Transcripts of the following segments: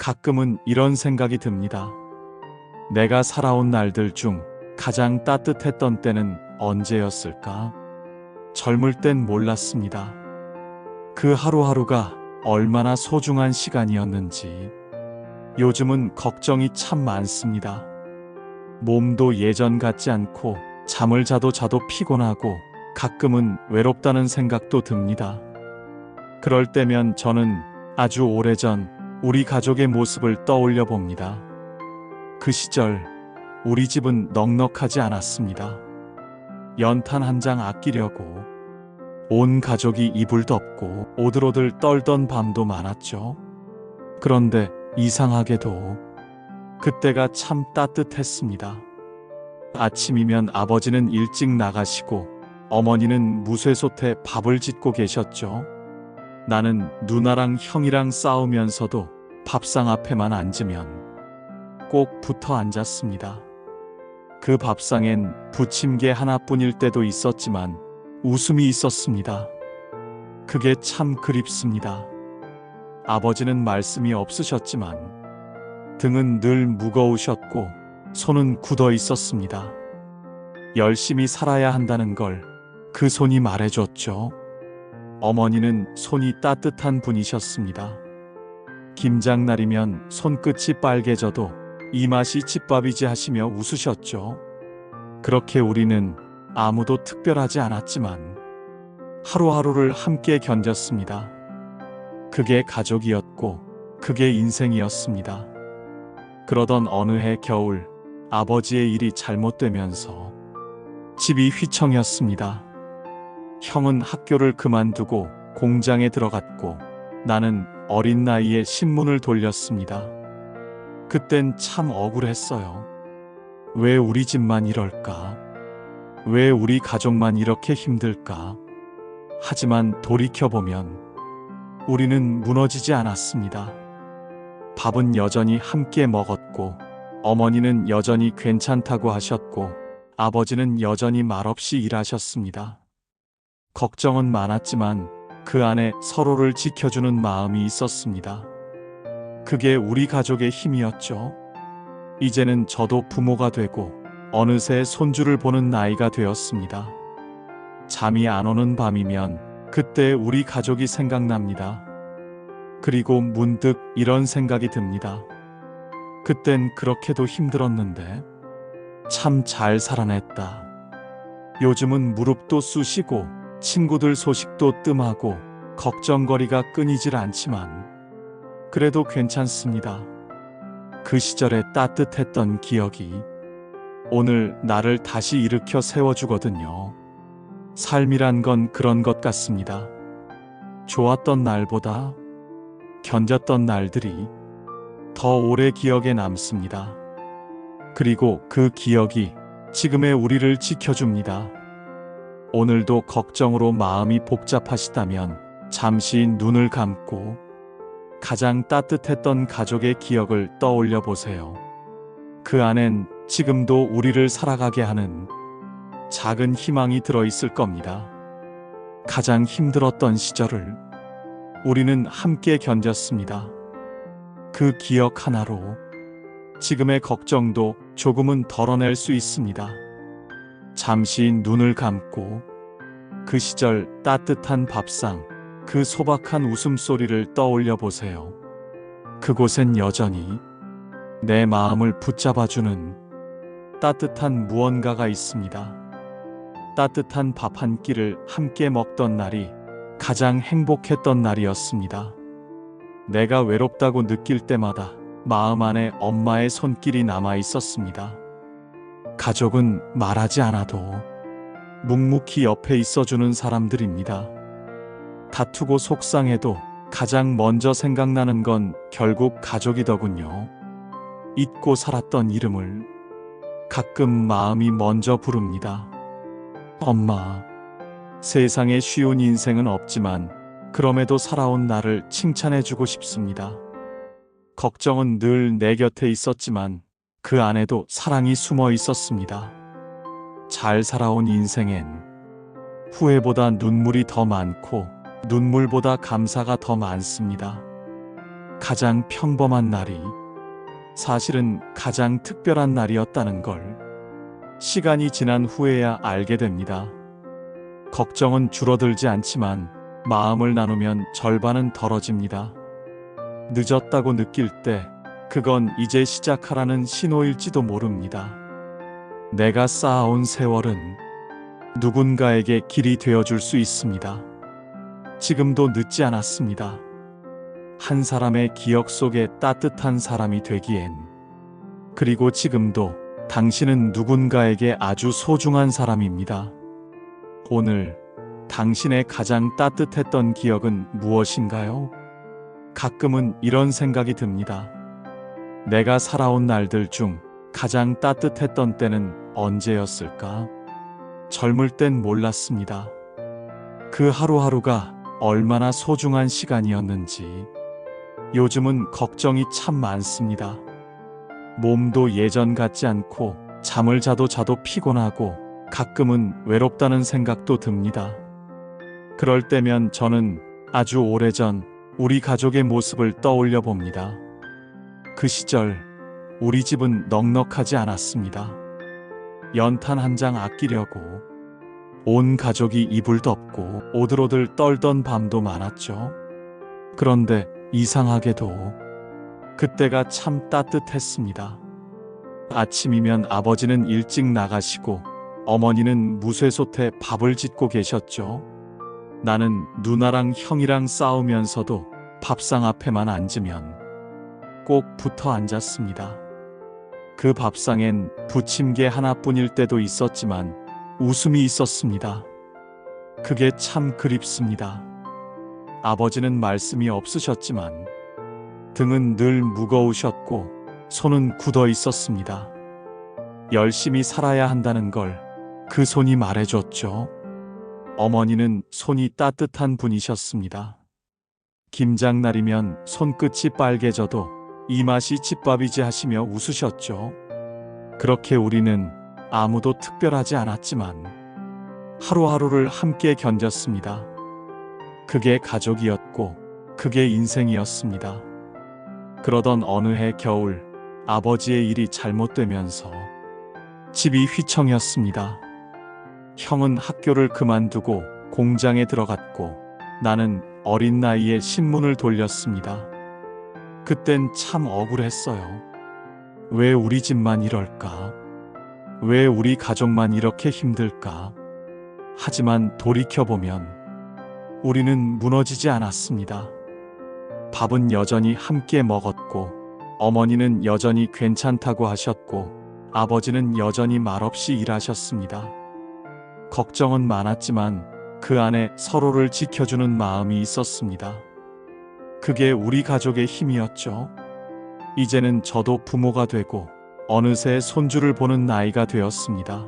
가끔은 이런 생각이 듭니다. 내가 살아온 날들 중 가장 따뜻했던 때는 언제였을까? 젊을 땐 몰랐습니다. 그 하루하루가 얼마나 소중한 시간이었는지. 요즘은 걱정이 참 많습니다. 몸도 예전 같지 않고 잠을 자도 피곤하고 가끔은 외롭다는 생각도 듭니다. 그럴 때면 저는 아주 오래전 우리 가족의 모습을 떠올려 봅니다. 그 시절 우리 집은 넉넉하지 않았습니다. 연탄 한 장 아끼려고 온 가족이 이불 덮고 오들오들 떨던 밤도 많았죠. 그런데 이상하게도 그때가 참 따뜻했습니다. 아침이면 아버지는 일찍 나가시고 어머니는 무쇠솥에 밥을 짓고 계셨죠. 나는 누나랑 형이랑 싸우면서도 밥상 앞에만 앉으면 꼭 붙어 앉았습니다. 그 밥상엔 부침개 하나뿐일 때도 있었지만 웃음이 있었습니다. 그게 참 그립습니다. 아버지는 말씀이 없으셨지만 등은 늘 무거우셨고 손은 굳어 있었습니다. 열심히 살아야 한다는 걸 그 손이 말해줬죠. 어머니는 손이 따뜻한 분이셨습니다. 김장날이면 손끝이 빨개져도 이 맛이 집밥이지 하시며 웃으셨죠. 그렇게 우리는 아무도 특별하지 않았지만 하루하루를 함께 견뎠습니다. 그게 가족이었고 그게 인생이었습니다. 그러던 어느 해 겨울 아버지의 일이 잘못되면서 집이 휘청였습니다. 형은 학교를 그만두고 공장에 들어갔고 나는 어린 나이에 신문을 돌렸습니다. 그땐 참 억울했어요. 왜 우리 집만 이럴까? 왜 우리 가족만 이렇게 힘들까? 하지만 돌이켜보면 우리는 무너지지 않았습니다. 밥은 여전히 함께 먹었고 어머니는 여전히 괜찮다고 하셨고 아버지는 여전히 말없이 일하셨습니다. 걱정은 많았지만 그 안에 서로를 지켜주는 마음이 있었습니다. 그게 우리 가족의 힘이었죠. 이제는 저도 부모가 되고 어느새 손주를 보는 나이가 되었습니다. 잠이 안 오는 밤이면 그때 우리 가족이 생각납니다. 그리고 문득 이런 생각이 듭니다. 그땐 그렇게도 힘들었는데 참 잘 살아냈다. 요즘은 무릎도 쑤시고 친구들 소식도 뜸하고 걱정거리가 끊이질 않지만 그래도 괜찮습니다. 그 시절에 따뜻했던 기억이 오늘 나를 다시 일으켜 세워주거든요. 삶이란 건 그런 것 같습니다. 좋았던 날보다 견뎠던 날들이 더 오래 기억에 남습니다. 그리고 그 기억이 지금의 우리를 지켜줍니다. 오늘도 걱정으로 마음이 복잡하시다면 잠시 눈을 감고 가장 따뜻했던 가족의 기억을 떠올려 보세요. 그 안엔 지금도 우리를 살아가게 하는 작은 희망이 들어있을 겁니다. 가장 힘들었던 시절을 우리는 함께 견뎠습니다. 그 기억 하나로 지금의 걱정도 조금은 덜어낼 수 있습니다. 잠시 눈을 감고 그 시절 따뜻한 밥상, 그 소박한 웃음소리를 떠올려 보세요. 그곳엔 여전히 내 마음을 붙잡아주는 따뜻한 무언가가 있습니다. 따뜻한 밥 한 끼를 함께 먹던 날이 가장 행복했던 날이었습니다. 내가 외롭다고 느낄 때마다 마음 안에 엄마의 손길이 남아 있었습니다. 가족은 말하지 않아도 묵묵히 옆에 있어주는 사람들입니다. 다투고 속상해도 가장 먼저 생각나는 건 결국 가족이더군요. 잊고 살았던 이름을 가끔 마음이 먼저 부릅니다. 엄마. 세상에 쉬운 인생은 없지만 그럼에도 살아온 나를 칭찬해주고 싶습니다. 걱정은 늘 내 곁에 있었지만 그 안에도 사랑이 숨어 있었습니다. 잘 살아온 인생엔 후회보다 눈물이 더 많고 눈물보다 감사가 더 많습니다. 가장 평범한 날이 사실은 가장 특별한 날이었다는 걸 시간이 지난 후에야 알게 됩니다. 걱정은 줄어들지 않지만 마음을 나누면 절반은 덜어집니다. 늦었다고 느낄 때 그건 이제 시작하라는 신호일지도 모릅니다. 내가 쌓아온 세월은 누군가에게 길이 되어줄 수 있습니다. 지금도 늦지 않았습니다. 한 사람의 기억 속에 따뜻한 사람이 되기엔, 그리고 지금도 당신은 누군가에게 아주 소중한 사람입니다. 오늘 당신의 가장 따뜻했던 기억은 무엇인가요? 가끔은 이런 생각이 듭니다. 내가 살아온 날들 중 가장 따뜻했던 때는 언제였을까? 젊을 땐 몰랐습니다. 그 하루하루가 얼마나 소중한 시간이었는지. 요즘은 걱정이 참 많습니다. 몸도 예전 같지 않고 잠을 자도 피곤하고 가끔은 외롭다는 생각도 듭니다. 그럴 때면 저는 아주 오래전 우리 가족의 모습을 떠올려 봅니다. 그 시절 우리 집은 넉넉하지 않았습니다. 연탄 한 장 아끼려고 온 가족이 이불 덮고 오들오들 떨던 밤도 많았죠. 그런데 이상하게도 그때가 참 따뜻했습니다. 아침이면 아버지는 일찍 나가시고 어머니는 무쇠솥에 밥을 짓고 계셨죠. 나는 누나랑 형이랑 싸우면서도 밥상 앞에만 앉으면 꼭 붙어 앉았습니다. 그 밥상엔 부침개 하나뿐일 때도 있었지만 웃음이 있었습니다. 그게 참 그립습니다. 아버지는 말씀이 없으셨지만 등은 늘 무거우셨고 손은 굳어 있었습니다. 열심히 살아야 한다는 걸 그 손이 말해줬죠. 어머니는 손이 따뜻한 분이셨습니다. 김장날이면 손끝이 빨개져도 이 맛이 집밥이지 하시며 웃으셨죠. 그렇게 우리는 아무도 특별하지 않았지만 하루하루를 함께 견뎠습니다. 그게 가족이었고 그게 인생이었습니다. 그러던 어느 해 겨울 아버지의 일이 잘못되면서 집이 휘청였습니다. 형은 학교를 그만두고 공장에 들어갔고 나는 어린 나이에 신문을 돌렸습니다. 그땐 참 억울했어요. 왜 우리 집만 이럴까? 왜 우리 가족만 이렇게 힘들까? 하지만 돌이켜보면 우리는 무너지지 않았습니다. 밥은 여전히 함께 먹었고 어머니는 여전히 괜찮다고 하셨고 아버지는 여전히 말없이 일하셨습니다. 걱정은 많았지만 그 안에 서로를 지켜주는 마음이 있었습니다. 그게 우리 가족의 힘이었죠. 이제는 저도 부모가 되고 어느새 손주를 보는 나이가 되었습니다.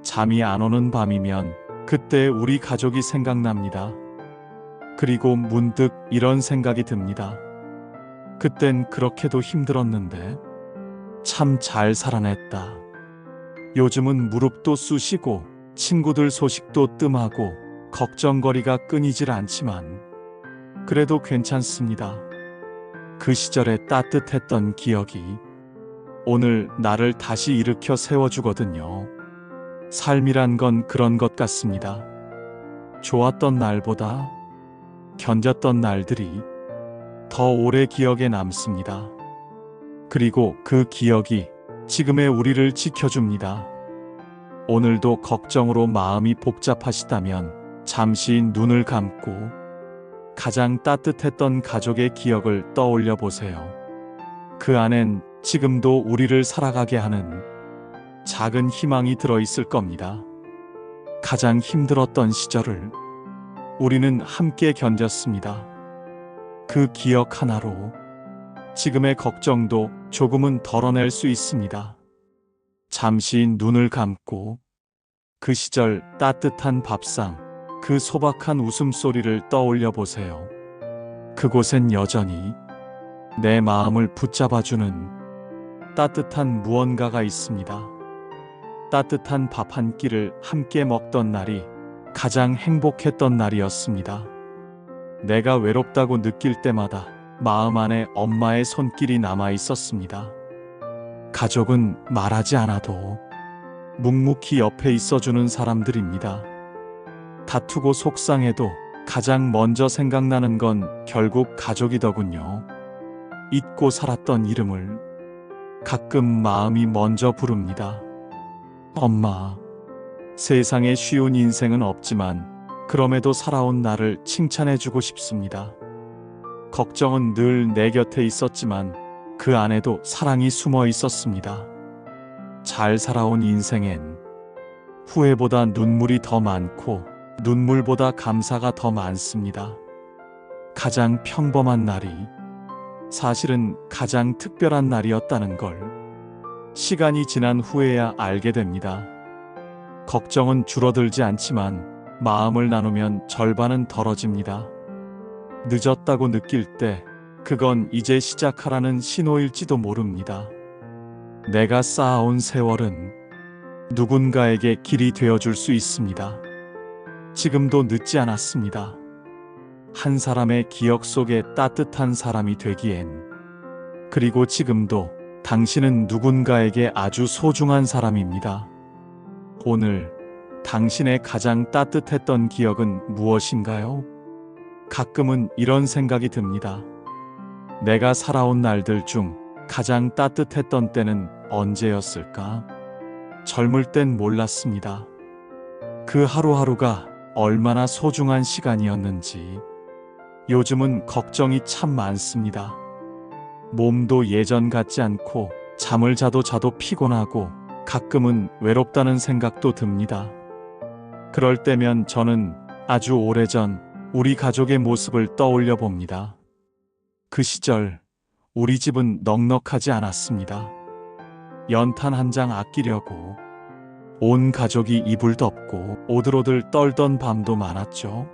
잠이 안 오는 밤이면 그때 우리 가족이 생각납니다. 그리고 문득 이런 생각이 듭니다. 그땐 그렇게도 힘들었는데 참 잘 살아냈다. 요즘은 무릎도 쑤시고 친구들 소식도 뜸하고 걱정거리가 끊이질 않지만 그래도 괜찮습니다. 그 시절에 따뜻했던 기억이 오늘 나를 다시 일으켜 세워주거든요. 삶이란 건 그런 것 같습니다. 좋았던 날보다 견뎠던 날들이 더 오래 기억에 남습니다. 그리고 그 기억이 지금의 우리를 지켜줍니다. 오늘도 걱정으로 마음이 복잡하시다면 잠시 눈을 감고 가장 따뜻했던 가족의 기억을 떠올려 보세요. 그 안엔 지금도 우리를 살아가게 하는 작은 희망이 들어있을 겁니다. 가장 힘들었던 시절을 우리는 함께 견뎠습니다. 그 기억 하나로 지금의 걱정도 조금은 덜어낼 수 있습니다. 잠시 눈을 감고 그 시절 따뜻한 밥상, 그 소박한 웃음소리를 떠올려 보세요. 그곳엔 여전히 내 마음을 붙잡아주는 따뜻한 무언가가 있습니다. 따뜻한 밥 한 끼를 함께 먹던 날이 가장 행복했던 날이었습니다. 내가 외롭다고 느낄 때마다 마음 안에 엄마의 손길이 남아 있었습니다. 가족은 말하지 않아도 묵묵히 옆에 있어주는 사람들입니다. 다투고 속상해도 가장 먼저 생각나는 건 결국 가족이더군요. 잊고 살았던 이름을 가끔 마음이 먼저 부릅니다. 엄마, 세상에 쉬운 인생은 없지만 그럼에도 살아온 나를 칭찬해주고 싶습니다. 걱정은 늘 내 곁에 있었지만 그 안에도 사랑이 숨어 있었습니다. 잘 살아온 인생엔 후회보다 눈물이 더 많고 눈물보다 감사가 더 많습니다. 가장 평범한 날이 사실은 가장 특별한 날이었다는 걸 시간이 지난 후에야 알게 됩니다. 걱정은 줄어들지 않지만 마음을 나누면 절반은 덜어집니다. 늦었다고 느낄 때 그건 이제 시작하라는 신호일지도 모릅니다. 내가 쌓아온 세월은 누군가에게 길이 되어줄 수 있습니다. 지금도 늦지 않았습니다. 한 사람의 기억 속에 따뜻한 사람이 되기엔, 그리고 지금도 당신은 누군가에게 아주 소중한 사람입니다. 오늘 당신의 가장 따뜻했던 기억은 무엇인가요? 가끔은 이런 생각이 듭니다. 내가 살아온 날들 중 가장 따뜻했던 때는 언제였을까? 젊을 땐 몰랐습니다. 그 하루하루가 얼마나 소중한 시간이었는지. 요즘은 걱정이 참 많습니다. 몸도 예전 같지 않고 잠을 자도 피곤하고 가끔은 외롭다는 생각도 듭니다. 그럴 때면 저는 아주 오래전 우리 가족의 모습을 떠올려 봅니다. 그 시절 우리 집은 넉넉하지 않았습니다. 연탄 한 장 아끼려고 온 가족이 이불 덮고 오들오들 떨던 밤도 많았죠.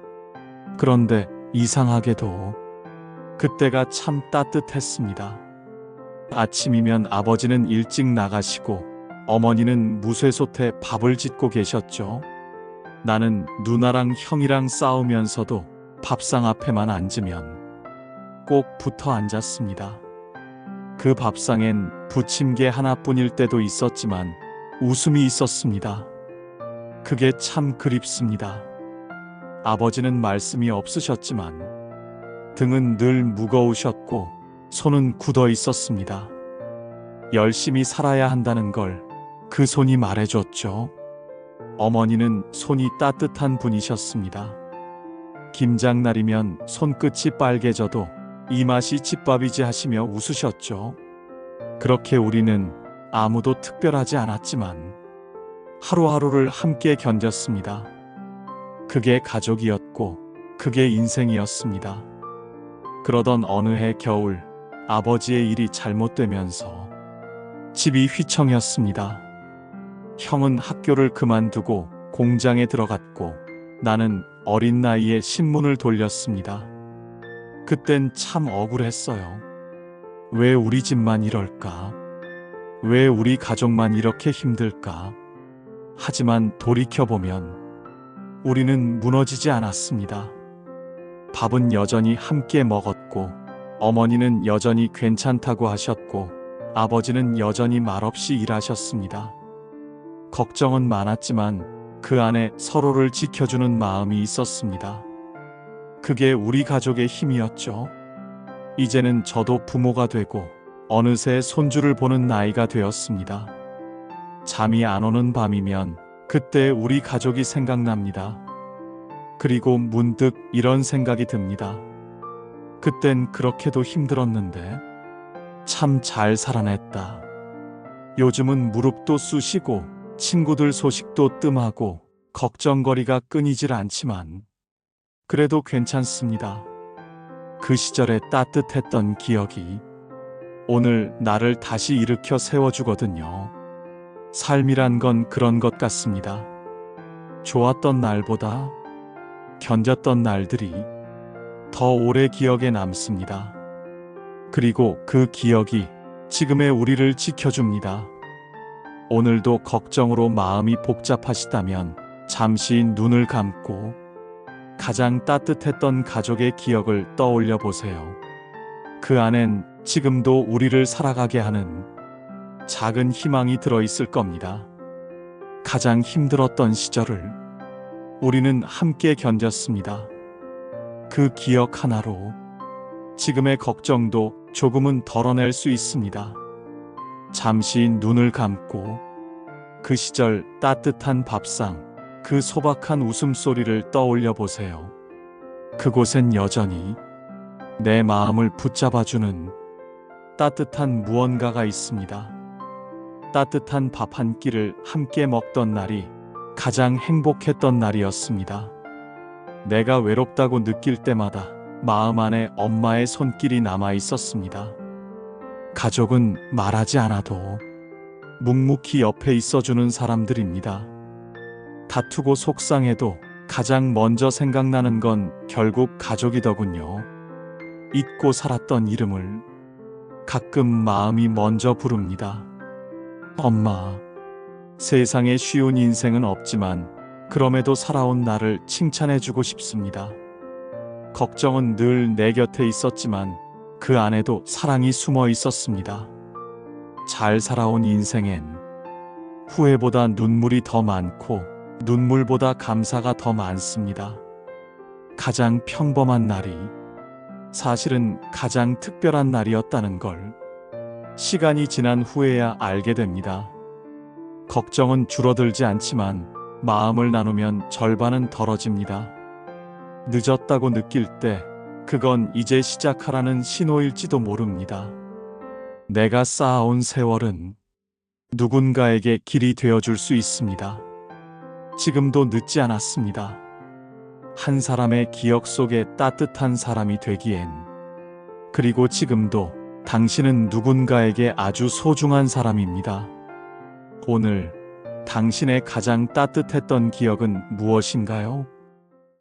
그런데 이상하게도 그때가 참 따뜻했습니다. 아침이면 아버지는 일찍 나가시고 어머니는 무쇠솥에 밥을 짓고 계셨죠. 나는 누나랑 형이랑 싸우면서도 밥상 앞에만 앉으면 꼭 붙어 앉았습니다. 그 밥상엔 부침개 하나뿐일 때도 있었지만 웃음이 있었습니다. 그게 참 그립습니다. 아버지는 말씀이 없으셨지만 등은 늘 무거우셨고 손은 굳어 있었습니다. 열심히 살아야 한다는 걸 그 손이 말해줬죠. 어머니는 손이 따뜻한 분이셨습니다. 김장날이면 손끝이 빨개져도 이 맛이 집밥이지 하시며 웃으셨죠. 그렇게 우리는 아무도 특별하지 않았지만 하루하루를 함께 견뎠습니다. 그게 가족이었고 그게 인생이었습니다. 그러던 어느 해 겨울 아버지의 일이 잘못되면서 집이 휘청였습니다. 형은 학교를 그만두고 공장에 들어갔고 나는 어린 나이에 신문을 돌렸습니다. 그땐 참 억울했어요. 왜 우리 집만 이럴까? 왜 우리 가족만 이렇게 힘들까? 하지만 돌이켜보면 우리는 무너지지 않았습니다. 밥은 여전히 함께 먹었고 어머니는 여전히 괜찮다고 하셨고 아버지는 여전히 말없이 일하셨습니다. 걱정은 많았지만 그 안에 서로를 지켜주는 마음이 있었습니다. 그게 우리 가족의 힘이었죠. 이제는 저도 부모가 되고 어느새 손주를 보는 나이가 되었습니다. 잠이 안 오는 밤이면 그때 우리 가족이 생각납니다. 그리고 문득 이런 생각이 듭니다. 그땐 그렇게도 힘들었는데 참 잘 살아냈다. 요즘은 무릎도 쑤시고 친구들 소식도 뜸하고 걱정거리가 끊이질 않지만 그래도 괜찮습니다. 그 시절에 따뜻했던 기억이 오늘 나를 다시 일으켜 세워주거든요. 삶이란 건 그런 것 같습니다. 좋았던 날보다 견뎠던 날들이 더 오래 기억에 남습니다. 그리고 그 기억이 지금의 우리를 지켜줍니다. 오늘도 걱정으로 마음이 복잡하시다면 잠시 눈을 감고 가장 따뜻했던 가족의 기억을 떠올려 보세요. 그 안엔 지금도 우리를 살아가게 하는 작은 희망이 들어있을 겁니다. 가장 힘들었던 시절을 우리는 함께 견뎠습니다. 그 기억 하나로 지금의 걱정도 조금은 덜어낼 수 있습니다. 잠시 눈을 감고 그 시절 따뜻한 밥상, 그 소박한 웃음소리를 떠올려 보세요. 그곳엔 여전히 내 마음을 붙잡아주는 따뜻한 무언가가 있습니다. 따뜻한 밥 한 끼를 함께 먹던 날이 가장 행복했던 날이었습니다. 내가 외롭다고 느낄 때마다 마음 안에 엄마의 손길이 남아 있었습니다. 가족은 말하지 않아도 묵묵히 옆에 있어주는 사람들입니다. 다투고 속상해도 가장 먼저 생각나는 건 결국 가족이더군요. 잊고 살았던 이름을 가끔 마음이 먼저 부릅니다. 엄마, 세상에 쉬운 인생은 없지만 그럼에도 살아온 나를 칭찬해주고 싶습니다. 걱정은 늘 내 곁에 있었지만 그 안에도 사랑이 숨어 있었습니다. 잘 살아온 인생엔 후회보다 눈물이 더 많고 눈물보다 감사가 더 많습니다. 가장 평범한 날이 사실은 가장 특별한 날이었다는 걸 시간이 지난 후에야 알게 됩니다. 걱정은 줄어들지 않지만 마음을 나누면 절반은 덜어집니다. 늦었다고 느낄 때 그건 이제 시작하라는 신호일지도 모릅니다. 내가 쌓아온 세월은 누군가에게 길이 되어줄 수 있습니다. 지금도 늦지 않았습니다. 한 사람의 기억 속에 따뜻한 사람이 되기엔, 그리고 지금도 당신은 누군가에게 아주 소중한 사람입니다. 오늘 당신의 가장 따뜻했던 기억은 무엇인가요?